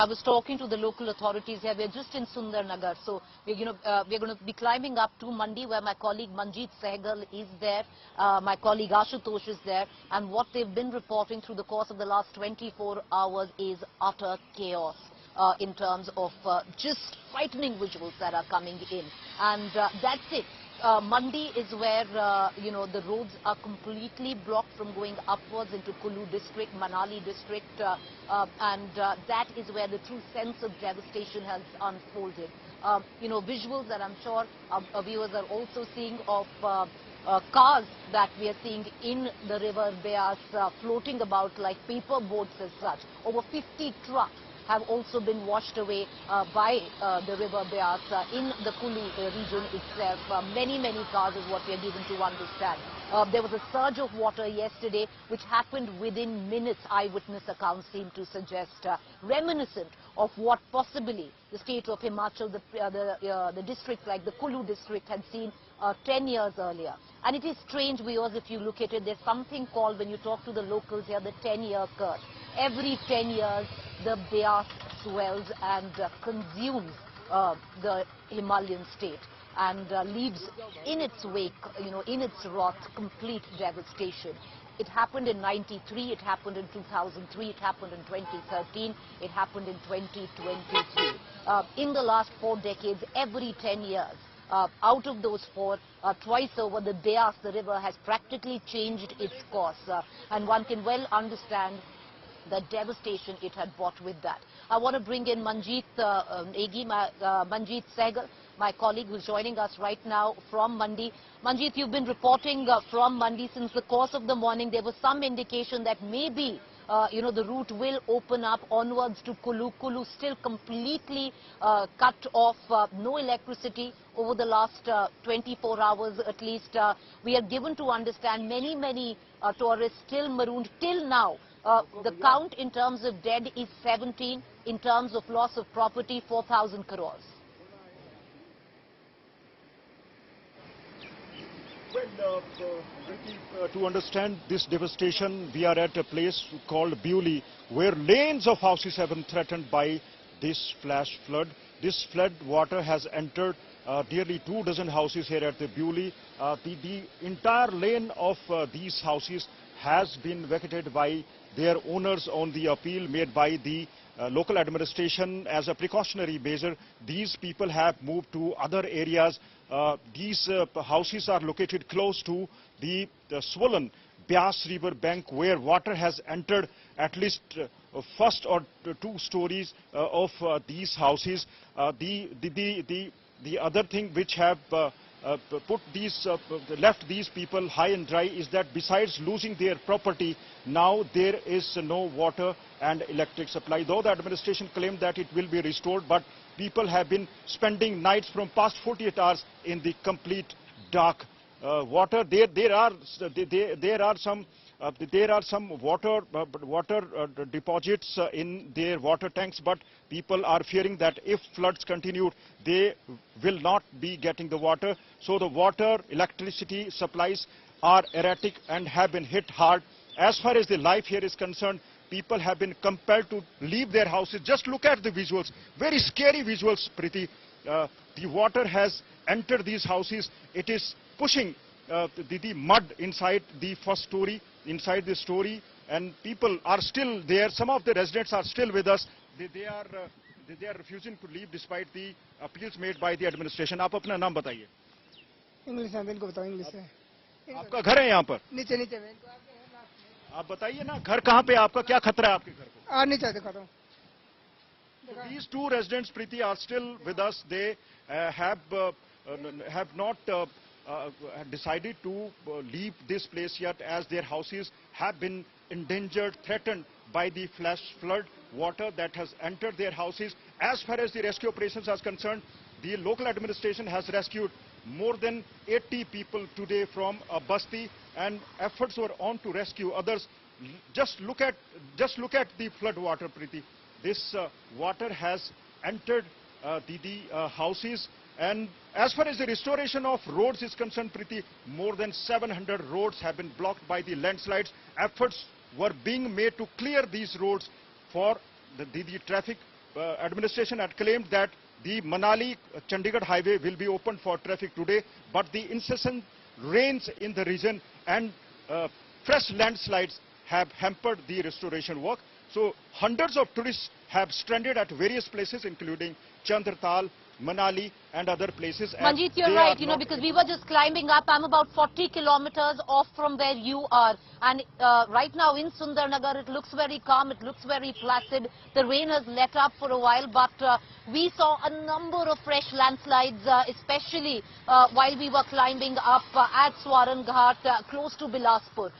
I was talking to the local authorities here. We're just in Sundarnagar, so we're going to be climbing up to Mandi, where my colleague Manjeet Sehgal is there. My colleague Ashutosh is there, and what they've been reporting through the course of the last 24 hours is utter chaos in terms of just frightening visuals that are coming in, and that's it. Mandi is where, the roads are completely blocked from going upwards into Kulu district, Manali district, and that is where the true sense of devastation has unfolded. Visuals that I'm sure our viewers are also seeing of cars that we are seeing in the river Beas floating about like paper boats as such. Over 50 trucks have also been washed away by the river Beas in the Kulu region itself. Many cars is what we are given to understand. There was a surge of water yesterday which happened within minutes, eyewitness accounts seem to suggest, reminiscent of what possibly the state of Himachal, the district like the Kulu district had seen 10 years earlier. And it is strange, viewers, if you look at it, there's something called, when you talk to the locals here, the 10-year curse. Every 10 years, the Beas swells and consumes the Himalayan state and leaves in its wake, in its wrath, complete devastation. It happened in '93, it happened in 2003, it happened in 2013, it happened in 2023. In the last 4 decades, every 10 years, out of those 4, twice over, the Beas, the river, has practically changed its course. And one can well understand the devastation it had brought with that. I want to bring in Manjeet Manjeet Sehgal, my colleague who's joining us right now from Mandi. Manjeet, you've been reporting from Mandi since the course of the morning. There was some indication that maybe the route will open up onwards to Kulu. Kulu still completely cut off, no electricity over the last 24 hours at least. We are given to understand many tourists still marooned till now. The count in terms of dead is 17, in terms of loss of property 4,000 crores. Well, to understand this devastation, we are at a place called Bewley, where lanes of houses have been threatened by this flash flood. This flood water has entered nearly 24 houses here at the Bewley. The entire lane of these houses has been vacated by their owners on the appeal made by the local administration as a precautionary measure. These people have moved to other areas. These houses are located close to the swollen Beas river bank, where water has entered at least first or 2 stories of these houses. The other thing which have left these people high and dry is that besides losing their property, now there is no water and electric supply. Though the administration claimed that it will be restored, but people have been spending nights from past 48 hours in the complete dark water. There are some water deposits in their water tanks, but people are fearing that if floods continue, they will not be getting the water. So the water, electricity supplies are erratic and have been hit hard. As far as the life here is concerned, people have been compelled to leave their houses. Just look at the visuals, very scary visuals, Preeti. The water has entered these houses. It is pushing the mud inside the first story, inside the story, and people are still there. Some of the residents are still with us. They are refusing to leave despite the appeals made by the administration. आप अपना नाम बताइए. English में इनको बताओ English में. आपका घर है यहाँ पर? नीचे नीचे में. आप बताइए ना, घर कहाँ पे आपका, क्या खतरा है आपके घर को? नीचे दिखा दो. These 2 residents, Preeti, are still with us. They have not decided to leave this place yet, as their houses have been endangered, threatened by the flash flood water that has entered their houses. As far as the rescue operations are concerned, the local administration has rescued more than 80 people today from a basti, and efforts were on to rescue others. Just look at the flood water, Preeti. This water has entered the houses. And as far as the restoration of roads is concerned, Preeti, more than 700 roads have been blocked by the landslides. Efforts were being made to clear these roads for the traffic administration had claimed that the Manali-Chandigarh highway will be opened for traffic today, but the incessant rains in the region and fresh landslides have hampered the restoration work. So hundreds of tourists have stranded at various places, including Chandratal, Manali and other places. Manjeet, you're right, because we were just climbing up. I'm about 40 kilometers off from where you are. And right now in Sundarnagar, it looks very calm, it looks very placid. The rain has let up for a while, but we saw a number of fresh landslides, especially while we were climbing up at Swaran Ghat, close to Bilaspur.